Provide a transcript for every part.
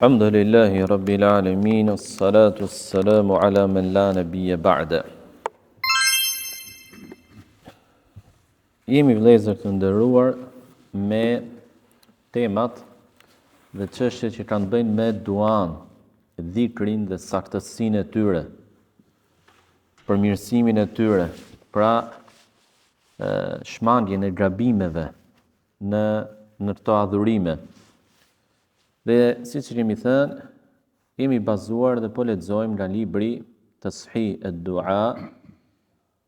Alhamdulillahi Rabbil Alamin, salatu salamu ala man la nabiyya ba'da. Jemi vëllezër të nderuar me temat dhe çështjet që kanë të bëjnë me duan, dhikrin dhe saktësinë e tyre, përmirësimin e tyre, pra shmangjen e gabimeve në këto adhurime. Dhe si që kemi thënë, jemi bazuar dhe po lexojmë nga libri Tashih ad-Dua,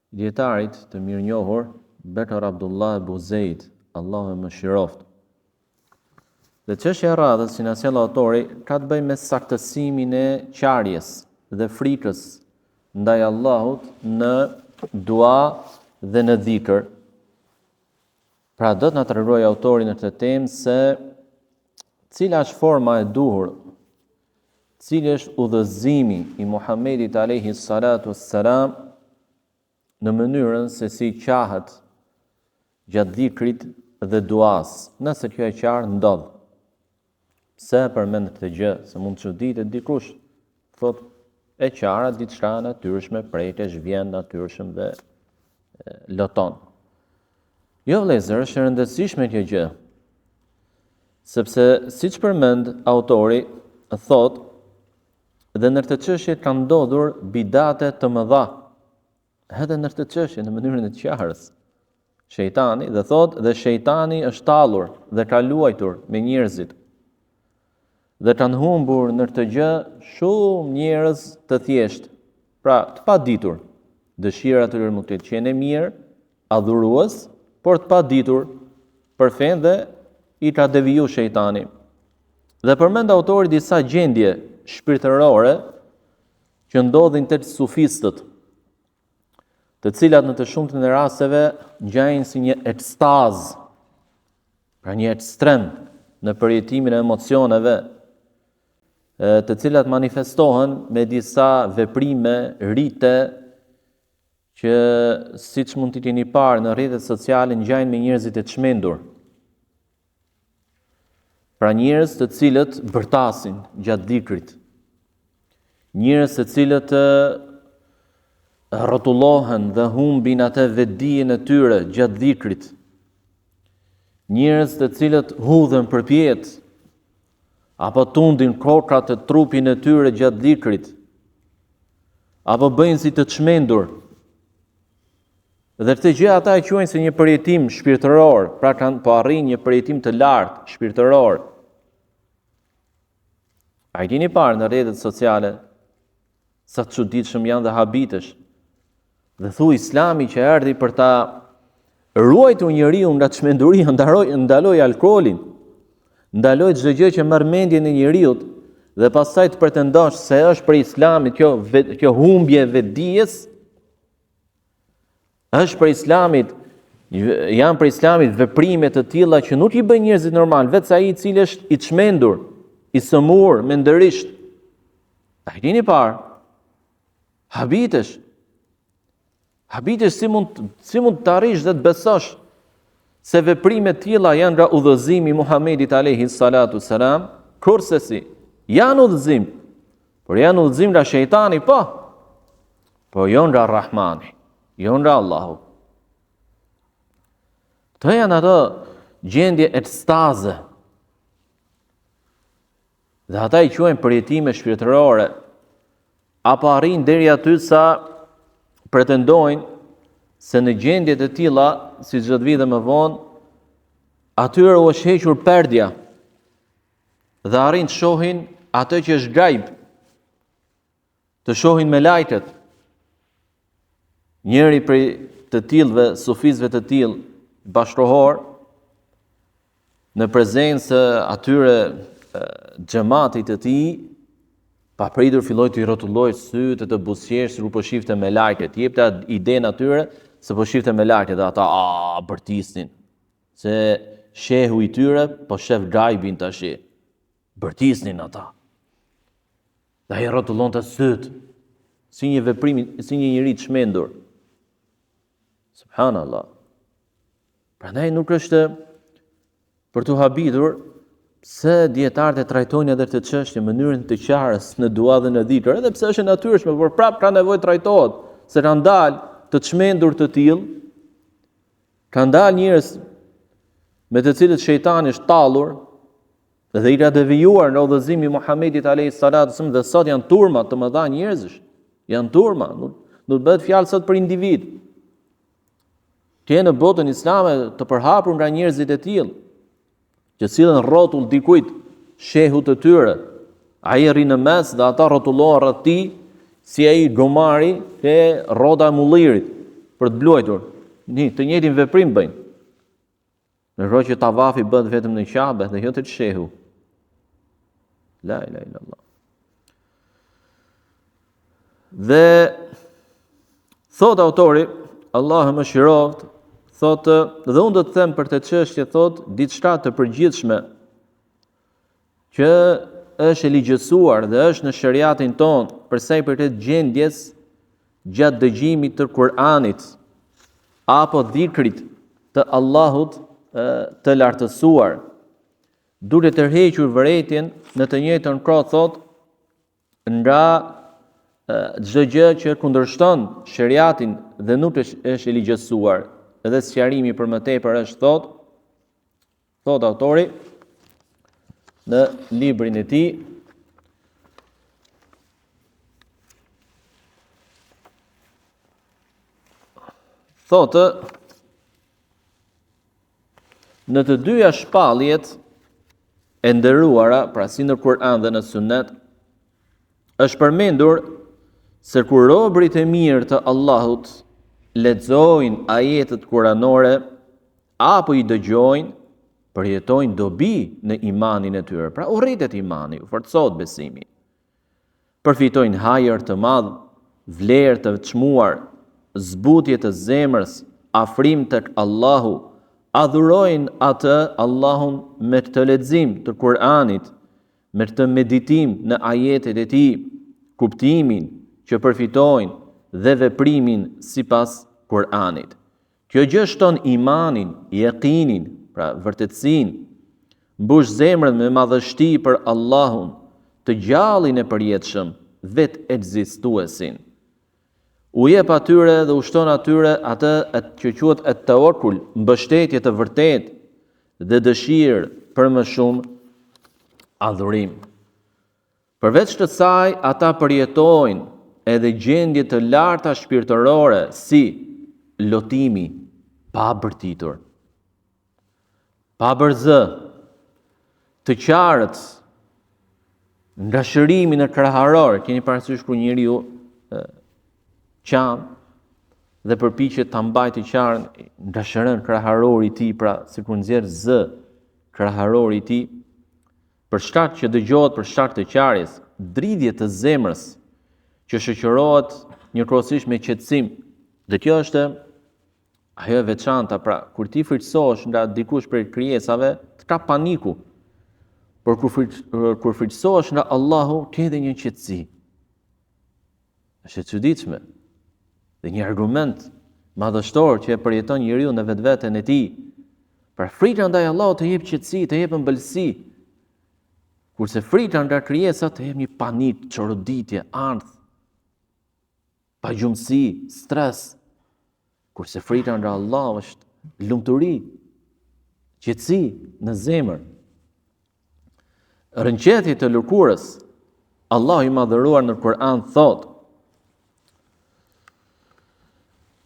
dietarit të mirënjohur Bekar Abdullah Abu Zeid, Allahu e mëshiroft. Dhe çështja e radhës që na sjell autori ka të bëjë me saktësimin e qarjes dhe frikës ndaj Allahut në dua dhe në dhikr. Pra do të na tregojë autori në këtë temë se cila është forma e duhur, cili është udhëzimi i Muhamedit alayhi salatu wassalam në mënyrën se si qahet gjatë dhikrit dhe duas, nëse kjo e qarë ndodh. Pse përmend këtë gjë, se mund të çuditet dikush, thot e qara diçka natyrshme, pretesh, vjen natyrshëm dhe loton. Jo vëllezër, është e rëndësishme kjo gjë. Sepse siç përmend autori, thot, dhe në këtë çështje kanë ndodhur bidate të mëdha, edhe në këtë çështje në mënyrën e qarës. Shejtani, dhe thot, dhe shejtani është tallur dhe ka luajtur me njerëzit. Dhe kanë humbur në këtë gjë shumë njerëz të thjeshtë, pra të paditur. Dëshira e tyre mund të qenë mirë, adhurues, por të paditur për fen dhe i ka deviju shejtani. Dhe përmend autori disa gjendje shpirtërore që ndodhin tek sufistët, të cilat në të shumtën e rasteve ngjajnë si një ekstaz, pra një ekstrem në përjetimin e emocioneve, të cilat manifestohen me disa veprime, rite, që siç mund t'i keni parë në rrjetet sociale ngjajnë me njerëzit e çmendur. Pra njerëz të cilët bërtasin gjatë dhikrit. Njerëz të cilët rrotullohen dhe humbin atë vetdijen e tyre gjatë dhikrit. Njerëz të cilët hudhen përpjet apo tundin kokrat e trupin e tyre gjatë dhikrit. Apo bëjnë si të çmendur. Dhe këtë gjë ata e quajnë se një përjetim shpirtëror, pra kanë po arrin një përjetim të lartë shpirtëror. A i keni parë në rrjetet sociale sa të çuditshëm janë dhe habitesh. Dhe thu Islami që erdhi për ta ruajtur njeriu nga çmenduria, ndaloi alkoolin, ndaloi çdo gjë që merr mendjen e njeriu dhe pastaj të pretendosh se është për Islamin kjo humbje vetdijes, është për Islamit, janë për Islamit veprime të tilla që nuk i bëjnë njerëzit normal, vetë ai i cili është i çmendur, i sëmur, mendërisht. A i keni parë? Habitesh si mund të arrish dhe të besosh se veprime tilla janë nga udhëzimi i Muhamedit alayhi salatu selam, kurse si janë udhëzim, por janë udhëzim nga shejtani, po jo nga Rahmani, jo nga Allahu. Të janë ato gjendje ekstaze. Dhe ata i quajnë përjetime shpirtërore, apo arrin deri aty sa pretendojnë se në gjendje të tilla, siç do të vi dhe më vonë, atyre u është hequr perdja dhe arrin të shohin atë që është gajb, të shohin me lajket. Njëri prej të tillëve, sufizëve të tillë, bashkërohor, në prezencë atyre xhamatit të tij, papritur filloi të i rrotullojë sytë të buzëqesh, si po shifte me lajket, jepte idenë atyre se po shifte me lajket dhe ata bërtisnin, se shehu i tyre po shef gajbin tash. Bërtisnin ata. Dhe ai rrotullonte sytë si një veprim, si një njerëz i çmendur. Subhanallah. Prandaj nuk është për të habitur pse dietarët e trajtojnë edhe këtë çështje në mënyrën të qarës në dua dhe në dhikr, edhe pse është e natyrshme, por prapë ka nevojë trajtohet, se kanë dalë të çmendur të tillë, kanë dalë njerëz me të cilët shejtani është tallur dhe i ka devijuar në udhëzimin e Muhamedit alayhis salatu dhe sot janë turma të mëdha njerëzish, janë turma, nuk bëhet fjalë sot për individ. Që në botën islame të përhapur nga njerëzit e tillë, që cilën rrotull dikujt shehut të tyre, ai rri në mes dhe ata rrotullohen rreth tij si ai gomari te rroda e mullirit për të bluajtur. Të njëjtin veprim bëjnë. Ndërkohë që tavafi bëhet vetëm në Kabe dhe jo te shehu. La ilaha illallah. Dhe thot autori, Allahu më shiroft, thot dhe unë do të them për këtë çështje thot diçka të përgjithshme që është e ligjësuar dhe është në shariatin ton për sa i përket gjendjes gjatë dëgjimit të Kur'anit apo dhikrit të Allahut të lartësuar, duke tërhequr vërejtjen në të njëjtën kohë thot nga çdo gjë që kundërshton shariatin dhe nuk është e ligjësuar. Edhe sqarimi për më tepër është thot autori në librin e tij, thotë në të dyja shpalljet e nderuara, pra si në Kur'an dhe në Sunet, është përmendur se kur robërit e mirë të Allahut lexojnë ajetet kuranore apo i dëgjojnë, përjetojnë dobi në imanin e tyre. Pra u rritet imani, u forcohet besimi. Përfitojnë hajër të madh, vlerë të çmuar, zbutje të zemrës, afrim tek Allahu, adhurojnë atë Allahun me këtë lexim të Kur'anit, me këtë meditim në ajetet e tij, kuptimin që përfitojnë dhe veprimin sipas Kur'anit. Kjo gjë shton imanin, yaqinin, pra vërtetësinë, mbush zemrën me madhështi për Allahun, të gjallin e përjetshëm, vetë ekzistuesin. U jep atyre dhe u shton atyre atë që quhet at-tawakkul, mbështetje të vërtetë dhe dëshirë për më shumë adhurim. Përveç të saj, ata përjetojnë edhe gjendje të larta shpirtërore si lotimi pa bërtitur, pa bërzë, të qarët, nga shërimi në kraharor, keni parasysh kur njeriu qan dhe përpiqet ta mbajë të qarën nga shërën kraharori i tij, pra sikur nxjerr zë kraharori i tij, për shkak që dëgjohet për shkak të qarjes, dridhje të zemrës që shoqërohet njëkohësisht me qetësim. Dhe kjo është ajo e veçanta, pra kur ti friksohesh nga dikush prej krijesave, të ka paniku. Por kur friksohesh nga Allahu, ke edhe një qetësi. Është e çuditshme. Dhe një argument madhështor që e përjeton njeriu në vetveten e tij. Pra frika ndaj Allahut të jep qetësi, të jep ëmbëlsi. Kurse frika nga krijesat të jep një panik, çoroditje, ardh, pagjumësi, stres. Kurse frika nga Allah është lumturi, qetësi në zemër. Rënqeti të lëkurës, Allahu i madhëruar në Kur'an thot: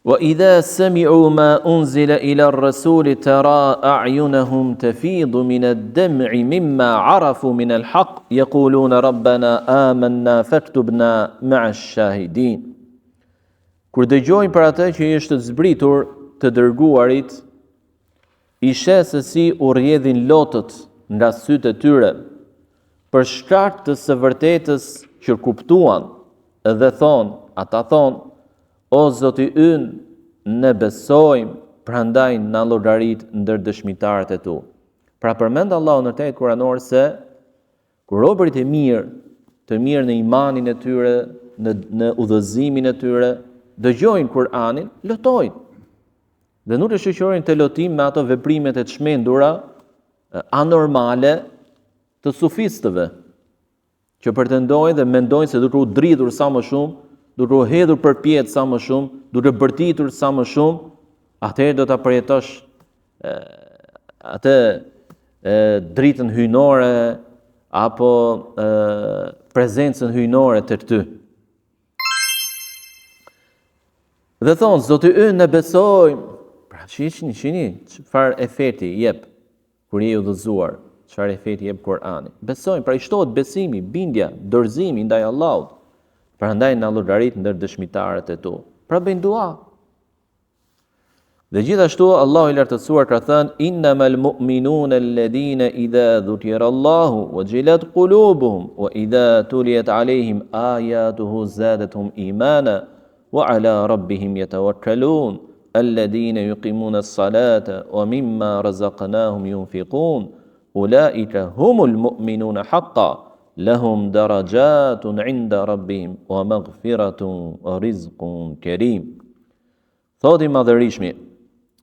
وَإِذَا سَمِعُوا مَا أُنزِلَ إِلَى الرَّسُولِ تَرَى أَعْيُنَهُمْ تَفِيضُ مِنَ الدَّمْعِ مِمَّا عَرَفُوا مِنَ الْحَقِّ يَقُولُونَ رَبَّنَا آمَنَّا فَاكْتُبْنَا مَعَ الشَّاهِدِينَ. Kur dëgjojnë për atë që është zbritur të dërguarit, i sheh se si u rrjedhin lotët nga sytë e tyre, për shkak të së vërtetës që kuptuan, dhe ata thonë, o Zoti ynë, ne besojmë, prandaj na llogarit ndër dëshmitarët e tu. Pra përmend Allahu në tekstin kuranor se kur robërit e mirë, të mirë në imanin e tyre, në udhëzimin e tyre, dëgjojnë Kur'anin, lotojnë. Dhe nuk e shoqërojnë të lotim me ato veprimet e çmendura, anormale, të sufistëve, që pretendojnë dhe mendojnë se duke u dridhur sa më shumë, duke u hedhur përpjet sa më shumë, duke bërtitur sa më shumë, atëherë do ta përjetosh atë dritën hyjnore apo prezencën hyjnore të ty. Dhe thonë, Zoti ynë ne besojmë. Pra shihni, çfarë efekti jep kur je i udhëzuar, çfarë efekti jep Kur'ani. Besojmë, pra i shtohet besimi, bindja, dorëzimi ndaj Allahut. Prandaj na llogarit ndër dëshmitarët e tu. Pra bëjnë dua. Dhe gjithashtu Allahu i lartësuar ka thënë innamal mu'minuna alladhina idha dhukira Allahu wajilat qulubuhum wa idha tuliyat alaihim ayatuhu zadatuhum imana wa ala rabbihim yatawakkalun alladhina yuqimuna as-salata wa mimma razaqnahum yunfiqun ulaika humul mu'minuna haqqan lahum darajatun 'inda rabbihim wa maghfiratun wa rizqun karim. Thot i Madhërishmi,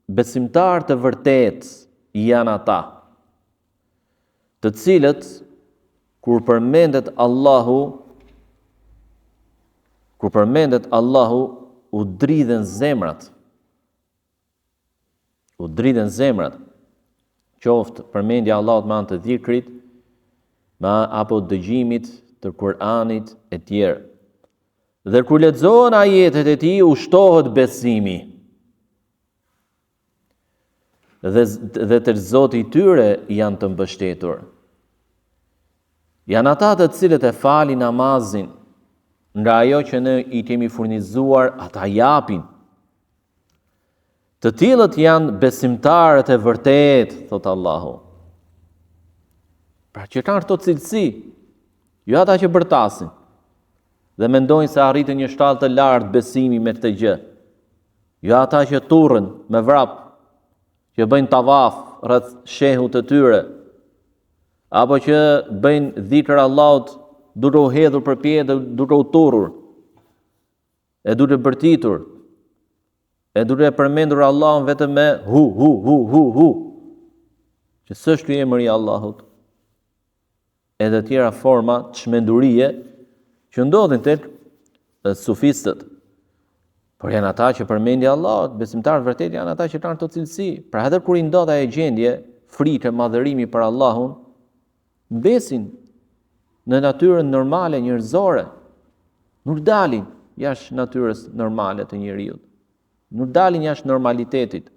besimtar të vërtet janë ata, të cilët kur përmendet Allahu u dridhen zemrat. U dridhen zemrat. Qoftë përmendja Allahut me anë të dhikrit, apo dëgjimit të Kur'anit e tjerë. Dhe kur lexohen ajetet e tij u shtohet besimi. Dhe të Zoti i tyre janë të mbështetur. Janë ata të cilët e falin namazin, nga ajo që ne i kemi furnizuar, ata japin. Të tillët janë besimtarët e vërtet, thot Allahu. Pra që kanë këto cilësi, jo ata që bërtasin dhe mendojnë se arritën një shkallë të lartë besimi me këtë gjë. Jo ata që turren me vrap, që bëjnë tavaf rreth shehut të tyre, apo që bëjnë dhikr Allahut duke u hedhur përpjet dhe duke u turrur, e duke bërtitur, e duke përmendur Allahun vetëm me hu, që s'është ky emri i Allahut, edhe tjera forma çmendurie që ndodhin tek sufistët. Por janë ata që përmendja Allahut, besimtarët vërtet janë ata që kanë këto cilësi. Pra edhe kur i ndodh ajo gjendje, frikë, madhërimi për Allahun, besin në natyrën normale njerëzore. Nuk dalin jashtë natyrës normale të njeriut. Nuk dalin jashtë normalitetit.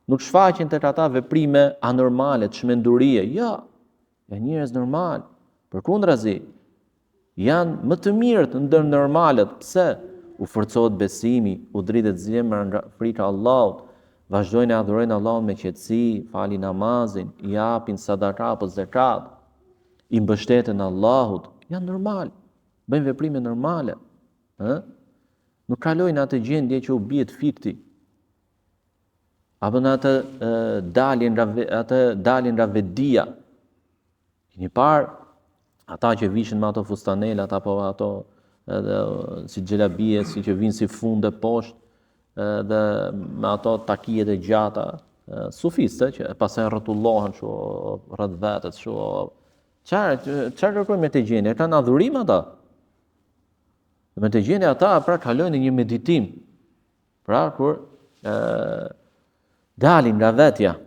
Nuk shfaqen tek ata veprime anormale, çmendurie. Jo, janë njerëz normal. Përkundrazi, janë më të mirët ndër normalet. Pse? U forcohet besimi, u dridhet zemra nga frika Allahut, vazhdojnë e adhurojnë Allahun me qetësi, falin namazin, japin sadaka apo zakat, i mbështeten Allahut, janë normal, bëjnë veprime normale. Nuk kalojnë atë gjendje që u bie fikti. Apo në atë dalin nga vetdia. Keni parë ata që vishin me ato fustanelat apo ato si xhelabie, si që vinë si funde poshtë dhe me ato takijet e gjata sufiste që pastaj rrotullohen kështu rreth vetes kështu. Çfarë kërkojnë me të gjendje? Kanë adhurim ata. Me të gjendje ata pra kalojnë në një meditim. Pra kur dalin nga vetja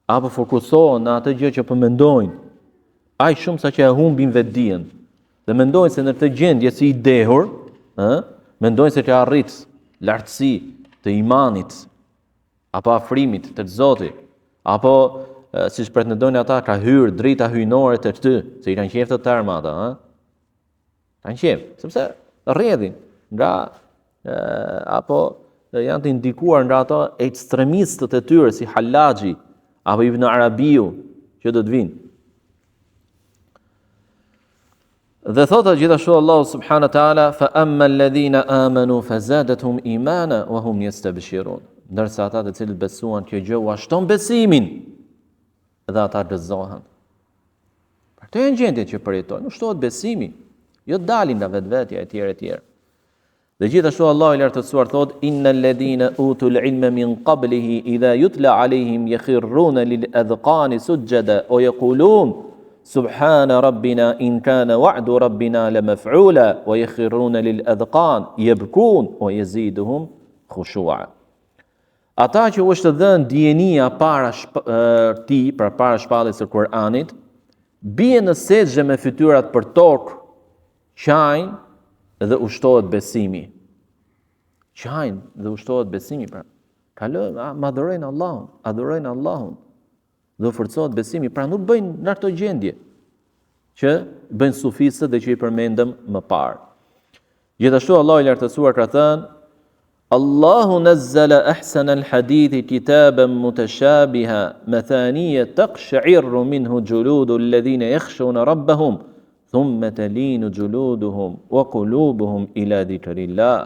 apo fokusohen në atë gjë që po mendojnë, aq shumë sa që e humbin vetdijen. Dhe mendojnë se në këtë gjendje si i dehur, mendojnë se ka arrit lartësi të imanit, apo afrimit të Zoti, apo siç pretendojnë ata ka hyrë drita hyjnore të ty, se i kanë qejf të terma ata, kanë qejf, sepse rrjedhin nga apo janë të indikuar nga ato ekstremistët e tyre si Hallaxhi apo Ibn Arabiu që do të vinë. Dhe thotë gjithashtu Allahu subhanahu wa taala fa amma alladhina amanu fazadathum imana wa hum yastabshirun. Ndërsa ata të cilët besuan kjo gjë u shton besimin dhe ata gëzohen. Për të janë gjendje që përjetojnë, nuk shtohet besimi, jo dalin nga vetvetja e tjerë. Dhe gjithashtu Allahu i lartësuar thotë innal ladhina utul ilma min qablihi idha yutla alaihim yakhirruna lil adqani sujada wa yaqulun Subhana rabbina in kana wa'du rabbina lamaf'ula wa yakhruna lil adqan yabkun wa yaziduhum khushu'a. Ata që është dhënë dijenia para para shpalljes së Kur'anit, bie në sejdë me fytyrat për tokë, qajnë dhe ushtohet besimi. Qajnë dhe ushtohet besimi, pra kalojnë, madhurojnë Allahun, adhurojnë Allahun dhe forcohet besimi, pra nuk bëjnë në ato gjendje që bëjnë sufistët dhe që i përmendëm më parë. Gjithashtu Allahu i lartësuar ka thënë: Allahu nazzala ahsana al-hadithi kitaban mutashabiha mathaniya taqsha'irru minhu juludu alladhina yakhshawna rabbahum thumma talinu juluduhum wa qulubuhum ila dhikrillah.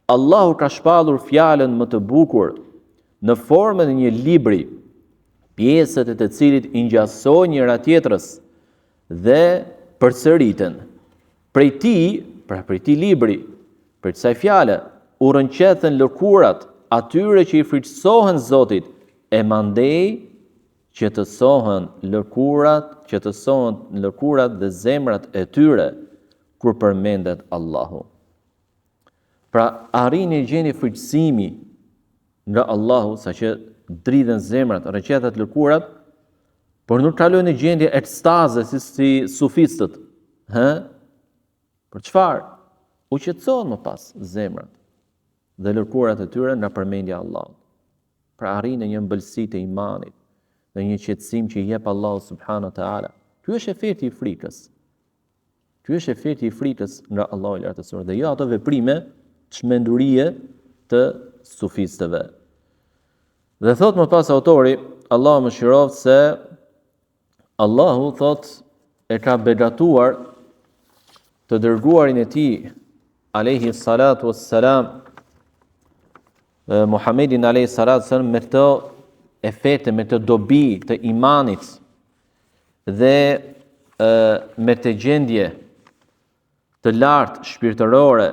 Allahu ka shpallur fjalën më të bukur në formën e një libri, pjesët e të cilit i ngjasojnë njëra tjetrës dhe përsëriten. Prej tij libri, për kësaj fjale, u rënqethen lëkurat atyre që i frikësohen Zotit, e mandej që të sohen lëkurat dhe zemrat e tyre kur përmendet Allahu. Pra arrin një gjendje frikësimi nga Allahu, saqë dridhen zemrat, rënqethet lëkurat, por nuk kalojnë në gjendje ekstaze si sufistët. Për çfarë? U qetësohen më pas zemrat dhe lëkurat e tyre nga përmendja e Allahut. Pra arrin një ëmbëlsi të imanit dhe një qetësim që i jep Allahu subhanahu wa taala. Ky është efekti i frikës. Ky është efekti i frikës nga Allahu i lartësuar dhe jo ato veprime çmendurie të sufistëve. Dhe thot më pas autori, Allahu mëshiroft, se Allahu thot e ka begatuar të dërguarin e tij alayhi salatu wassalam, Muhammedin alayhi salatu wassalam, me këto efekte, me këtë dobi të imanit dhe me të gjendje të lartë shpirtërore,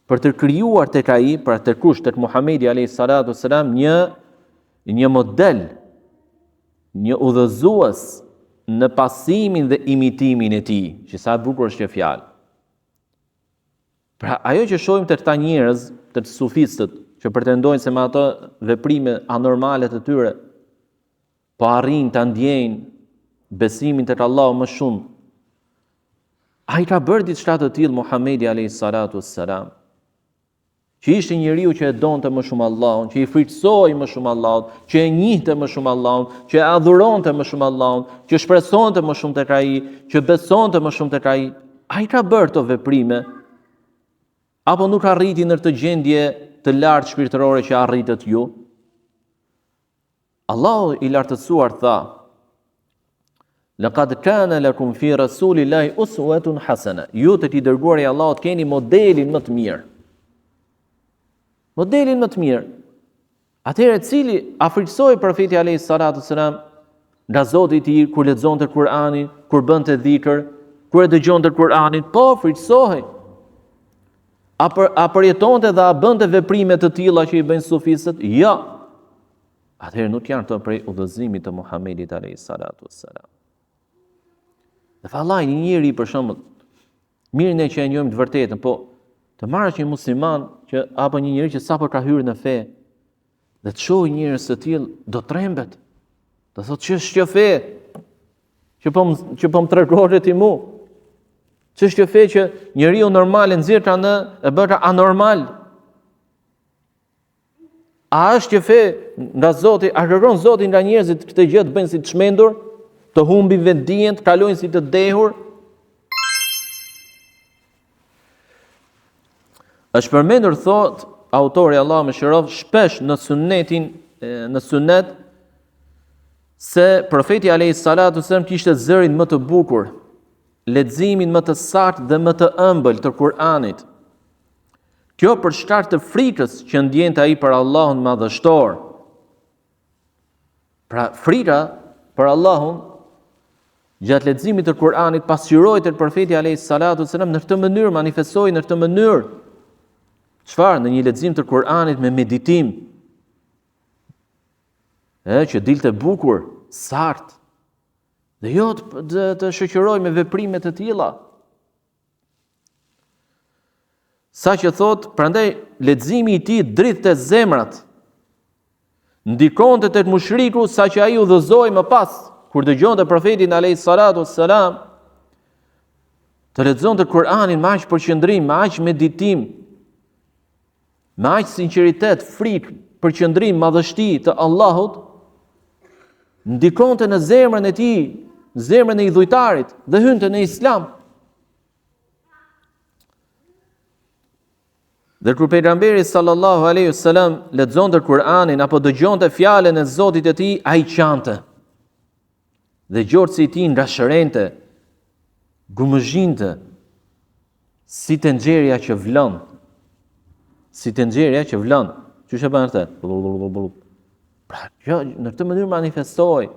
për të krijuar tek ai, pra tek kush, tek Muhamedi alayhi salatu wassalam, një model, një udhëzues në pasimin dhe imitimin e tij, që sa bukur është kjo fjalë. Pra ajo që shohim të këta njerëz, të sufistët, që pretendojnë se me ato veprime anormale të tyre po arrin ta ndjejnë besimin tek Allahu më shumë. Ai ka bërë diçka të tillë Muhamedi alayhi salatu wassalam, që ishte njeriu që e donte më shumë Allahun, që i frikësoi më shumë Allahut, që e njihte më shumë Allahun, që e adhuronte më shumë Allahun, që shpresonte më shumë tek ai, që besonte më shumë tek ai. Ai ka bërë këto veprime, apo nuk arriti në këtë gjendje të lartë shpirtërore që arritët ju? Allahu i lartësuar tha: Laqad kana lakum fi rasulillahi uswatun hasana. Ju të i dërguar i Allahut keni modelin më të mirë. Modelin më të mirë. Atëherë cili frikësoi profeti alayhi salatu wasalam nga Zoti i tij kur lexonte Kur'anin, kur bënte dhikr, kur e dëgjonte Kur'anin, po frikësohej. A përjetonte dhe a bënte veprime të tilla që i bëjnë sufistët? Jo. Atëherë nuk janë të prej udhëzimit të Muhamedit alayhi salatu wassalam. Dhe vallai një njeri për shembull, mirë ne që e njohim të vërtetën, po të marrësh një musliman që apo një njeri që sapo ka hyrë në fe dhe të shohë njerëz të tillë, do trembet. Do thotë ç'është kjo fe? Që po më tregohet ti mua. Ç'është kjo fe që njeriu normal e nxjerrta në e bëra anormal? A është kjo fe nga Zoti, a kërkon Zoti nga njerëzit këtë gjë të bëjnë si të çmendur, të humbin vetdijen, të kalojnë si të dehur? Është përmendur, thot autori Allahu mëshiroft, shpesh në sunet se profeti alayhi salatu wasallam kishte zërin më të bukur, leximin më të saktë dhe më të ëmbël të Kur'anit. Kjo për shkak të frikës që ndjente ai për Allahun madhështor. Pra frika për Allahun gjatë leximit të Kur'anit pasqyrohej tek profeti alayhi salatu wasallam në këtë mënyrë, manifestohej në këtë mënyrë. Çfarë? Në një lexim të Kur'anit me meditim. Që dilte bukur, saktë Dhe jo të shoqëroj me veprime të tilla. Sa që thot, prandaj leximi i tij dridhte zemrat. Ndikonte tek mushriku sa që ai udhëzoi më pas, kur dëgjonte profetin alayhis salatu wassalam të lexonte Kur'anin me aq përqendrim, me aq meditim, me aq sinqeritet, frikë, përqendrim, madhështi të Allahut, ndikonte në zemrën e tij, zemrën e idhujtarit dhe hynte në Islam. Dhe kur pejgamberi sallallahu alaihi wasallam lexonte Kur'anin apo dëgjonte fjalën e Zotit të tij, ai qante. Dhe gjorësi i tij ngrashërente, gumëzhinte, si tenxheria që vlon. Si tenxheria që vlon. Çu e bën atë? Pra, kjo në këtë mënyrë manifestoi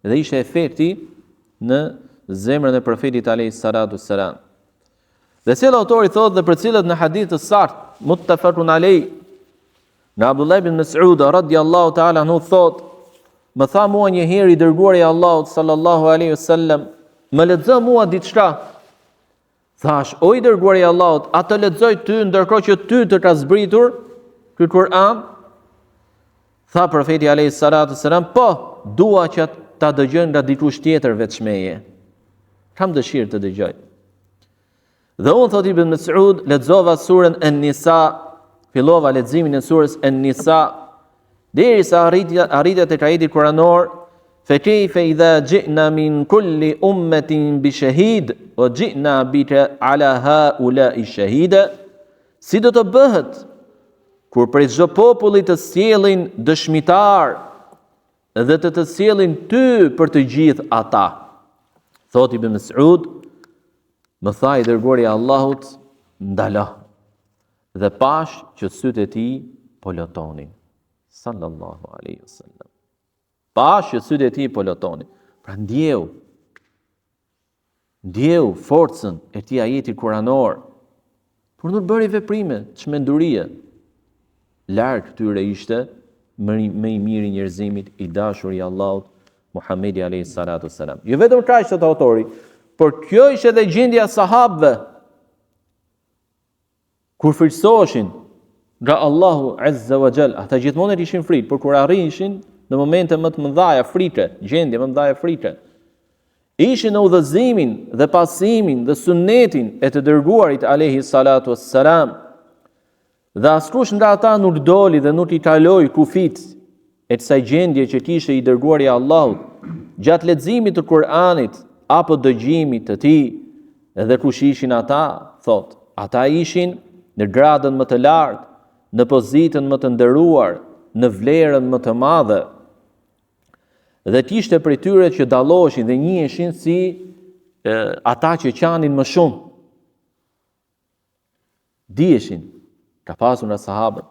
dhe ishte efekti në zemrën e profetit alayhis salatu wassalam. Dhe si autori thotë dhe për cilët në hadith të saktë, muttafaqun alayh, në Abdullah ibn Mas'ud radhiyallahu ta'ala anhu thotë, më tha mua një herë i dërguari i Allahut sallallahu alaihi wasallam, më lexo mua diçka. Thash, o i dërguari i Allahut, a të lexoj ty ndërkohë që ty të ka zbritur ky Kur'an? Tha profeti alayhis salatu wassalam, po, dua që ta dëgjoj nga dikush tjetër veç meje. Kam dëshirë të dëgjoj. Dhe unë, thot Ibn Mas'ud, lexova surën An-Nisa, fillova leximin e surës An-Nisa, derisa arritja tek ajeti kuranor, fa kayfa idha ji'na min kulli ummatin bi shahid wa ji'na bika ala haula'i shahida, si do të bëhet kur prej çdo populli të sjellin dëshmitar dhe të sjellin ty për të gjithë ata. Thot Ibn Mas'ud, më tha i dërguari i Allahut, ndalo. Dhe pash që sytë e tij po lotonin. Sallallahu alaihi wasallam. Pash që sytë e tij po lotonin. Pra ndjeu forcën e këtij ajeti kuranor. Por nuk bëri veprime, çmendurie. Larg këtyre ishte më i miri i njerëzimit, i dashur i Allahut, Muhamedi alayhis salatu wassalam. Jo vetëm kaq thot autori, por kjo ishte edhe gjendja e sahabëve. Kur friksoheshin nga Allahu azza wa jall, ata gjithmonë ishin frikë, por kur arrishin në momente më të mëdha frike, gjendje më të mëdha frike, ishin në udhëzimin dhe pasimin dhe sunnetin e të dërguarit alayhi salatu wassalam. Dhe askush nga ata nuk doli dhe nuk i kaloi kufit e kësaj gjendje që kishte i dërguari i Allahut gjatë leximit të Kur'anit apo dëgjimit të tij. Edhe kush ishin ata, thot, ata ishin në gradën më të lartë, në pozitën më të nderuar, në vlerën më të madhe. Dhe kishte prej tyre që dalloheshin dhe njiheshin si ata që qanin më shumë. Dieshin, ka pasur nga sahabët,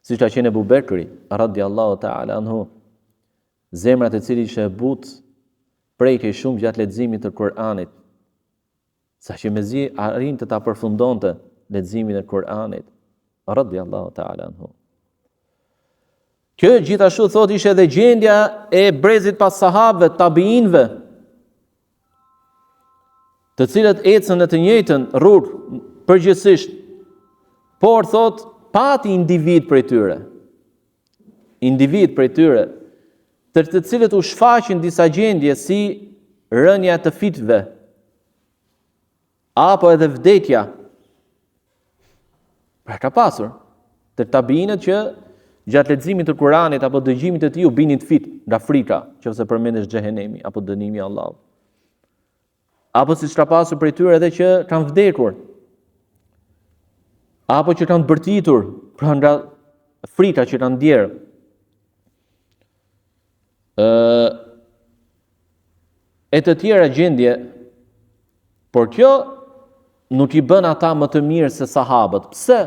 siç ka qenë Abu Bekri radhiyallahu ta'ala anhu, zemrat e cili ishte but prekej shumë gjatë leximit të Kur'anit, saqë mezi arrinte ta përfundonte leximin e Kur'anit radhiyallahu ta'ala anhu. Kjo gjithashtu thot ishte edhe gjendja e brezit pas sahabëve, tabiinëve, të cilët ecën në të njëjtën rrugë përgjithsisht, por thot pati individ prej tyre, të cilët u shfaqin disa gjendje si rënja të fitve, apo edhe vdekja. Pra ka pasur të tabiinët që gjatë leximit të Kuranit apo dëgjimit të tij u binin të fit nga frika, nëse përmendesh xhehenemi apo dënimi i Allahut. Apo siç ka pasur prej tyre edhe që kanë vdekur, apo që kanë bërtitur pra nga frika që kanë ndjerë. E të tjera gjendje, por kjo nuk i bën ata më të mirë se sahabët. Pse?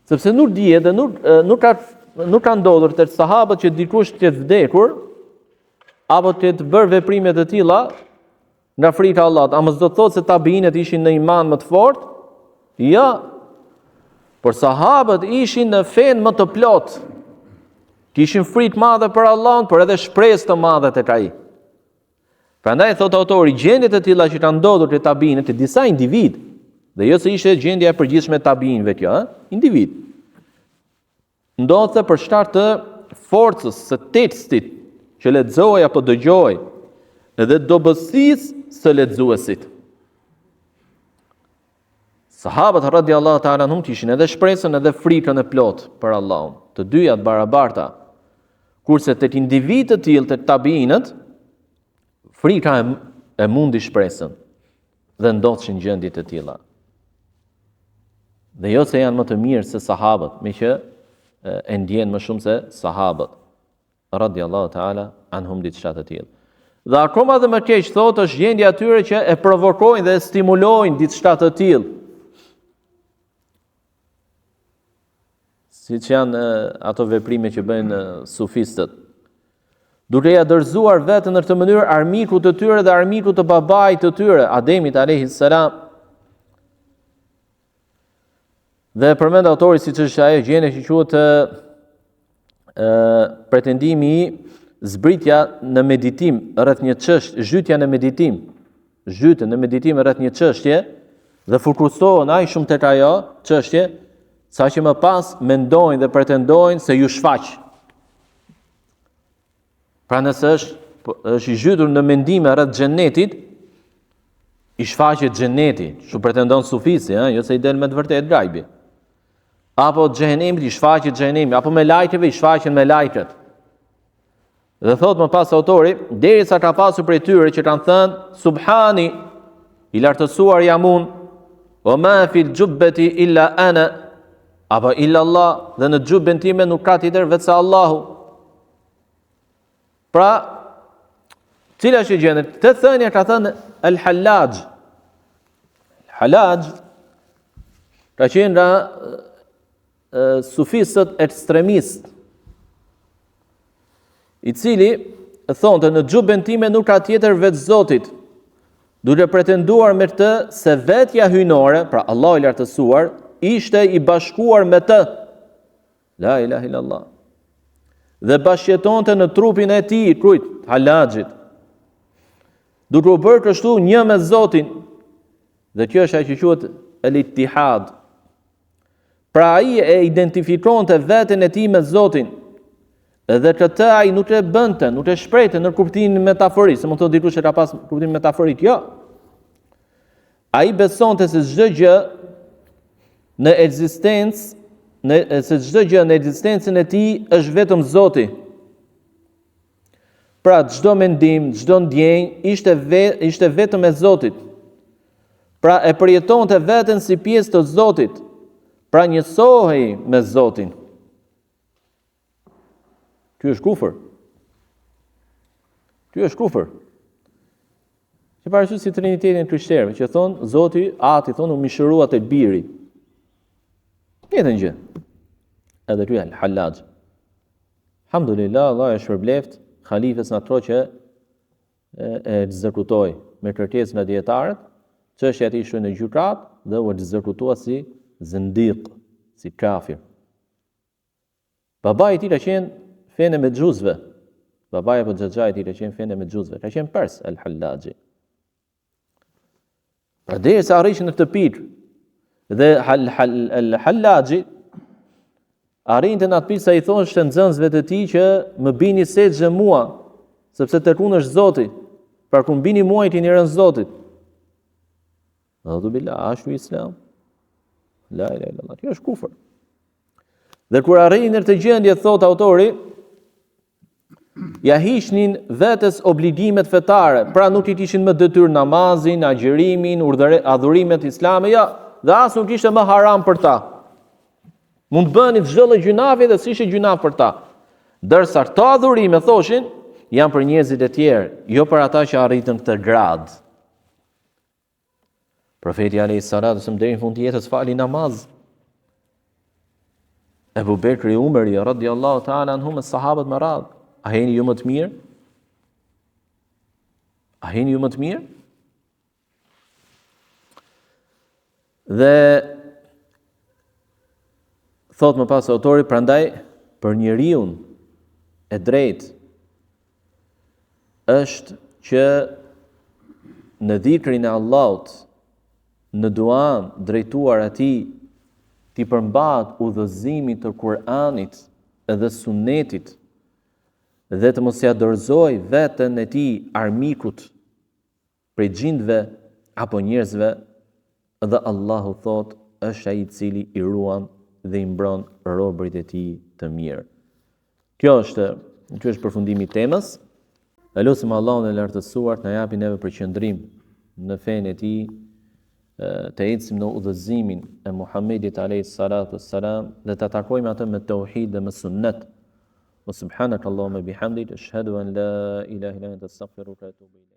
Sepse nuk dihet dhe nuk ka ndodhur te sahabët që dikush të vdekur apo të bërë veprime të tilla nga frika e Allahut. A mos do të thotë se tabiinët ishin në iman më të fortë? Ja, por sahabët ishin në fen më të plot. Kishin frikë madhe për Allahun, por edhe shpresë të madhe tek ai. Prandaj thot autori, gjendjet e tilla që kanë ndodhur te tabiinët, te disa individ, dhe jo se ishte gjendja e përgjithshme e tabiinëve kjo, individ. Ndodhte për shkak të forcës së tekstit që lexoi apo dëgjoi, edhe dobësisë së lexuesit. Sahabët radiallahu ta'ala anhum kishin edhe shpresën edhe frikën e plot për Allahun, të dyja të barabarta. Kurse tek individ të tillë, tek tabiinët, frika e mundi shpresën dhe ndodhin gjendje të tilla. Dhe jo se janë më të mirë se sahabët, meqë e ndjen më shumë se sahabët radiallahu ta'ala anhum diçka të tillë. Dhe akoma dhe më keq thotë është gjendja atyre që e provokojnë dhe e stimulojnë diçka të tillë. Siç janë ato veprime që bëjnë sufistët. Duke ja dorëzuar vetën në këtë mënyrë armikut të tyre dhe armikut të babait të tyre, Ademit alayhis salam. Dhe përmend autori siç është ajo gjendje që quhet pretendimi i zbritja në meditim rreth një çështje, zhytja në meditim, zhytën në meditim rreth një çështje dhe fokusohen aq shumë tek ajo çështje, saqë më pas mendojnë dhe pretendojnë se ju shfaq. Pra nëse është i zhytur në mendime rreth xhenetit, i shfaqet xheneti, çu pretendon sufisti, jo se i del me të vërtetë gajbi. Apo xhenemit i shfaqet xhenemi, apo me lajkeve i shfaqen me lajket. Dhe thot më pas autori, derisa ka pasur prej tyre që kanë thënë Subhani, i lartësuar jam unë, wa ma fil jubbati illa ana, apo illa Allah, dhe në xhubben time nuk ka tjetër veçse Allahu. Pra, cila është gjendja? Të thënia ka thënë Al-Hallaj. Al-Hallaj ka qenë nga sufistët ekstremistë, i cili thonte në xhubben time nuk ka tjetër veç Zotit, duke pretenduar me këtë se vetja hyjnore, pra Allahu i lartësuar, ishte i bashkuar me të. La ilaha illallah. Dhe bashkëjetonte në trupin e tij, krujt, Hallajit. Duke u bërë kështu një me Zotin. Dhe kjo është ajo që quhet el-ittihad. Pra ai e identifikonte veten e tij me Zotin. Edhe këtë ai nuk e bënte, nuk e shprehte në kuptimin metaforik, se mund të thotë dikush që ka pas kuptim metaforik, jo. Ai besonte se çdo gjë në ekzistencë, se çdo gjë në ekzistencën e tij është vetëm Zoti. Pra çdo mendim, çdo ndjenjë ishte vetëm e Zotit. Pra e përjetonte veten si pjesë të Zotit. Pra njësohej me Zotin. Ky është kufër. Ky është kufër. Që parashut si trinitetin e krishterëve, që thonë Zoti, Ati, thonë u mishërua te biri. Njëtën gjë. Edhe ky Al-Hallaj. Alhamdulillah, Allah e shpërbleft halifes në ato që e ekzekutoi me kërkesë nga dietarët, çështja e tij ishte në gjykat dhe u ekzekutua si zindiq, si kafir. Babai i tij ka qenë fenë me xhuzve. Babai apo xhaxhai i tij ka qenë fenë me xhuzve. Ka qenë pers Al-Hallaji. Pra derisa arrishin në këtë pikë dhe Al-Hallaji arrinte në atë pikë sa i thoshte nxënësve të tij që më bini sejdë mua, sepse tek unë është Zoti. Pra kur mbini mua i tini rënë Zotit. Allahu billah, ashtu Islam. La ilaha illallah. Kjo është kufër. Dhe kur arrin në këtë gjendje, thot autori, ja hiqnin vetes obligimet fetare, pra nuk i kishin më detyrë namazin, agjërimin, adhurimet islame, ja, dhe as nuk ishte më haram për ta. Mund bëni çdo lloj gjunafi dhe s'ishte gjunaf për ta. Dërsa këto adhurime thoshin janë për njerëzit e tjerë, jo për ata që arritën këtë grad. Profeti alayhis salatu wasallam deri në fund të jetës fali namaz. Ebu Bekri, Umeri, radiallahu ta'ala anhum, sahabët më radhë. A jeni ju më të mirë? A jeni ju më të mirë? Dhe thot më pas autori, prandaj për njeriu e drejtë është që në dhikrin e Allahut, në duan drejtuar atij, t'i përmbahet udhëzimit të Kur'anit edhe Sunnetit, dhe të mos ia dorëzoj veten e tij armikut prej gjindve apo njerëzve, dhe Allahu thot është ai i cili i ruan dhe i mbron robërit e tij të mirë. Kjo është përfundimi i temës. E lutem Allahun e lartësuar të na japi neve përqendrim në fenë e tij, të ecim në udhëzimin e Muhamedit alayhis salatu wassalam dhe të takojmë atë me tauhid dhe me sunnet. Wa subhanakallahumma bihamdik ashhadu an la ilaha illa anta astaghfiruka wa atubu ilayk.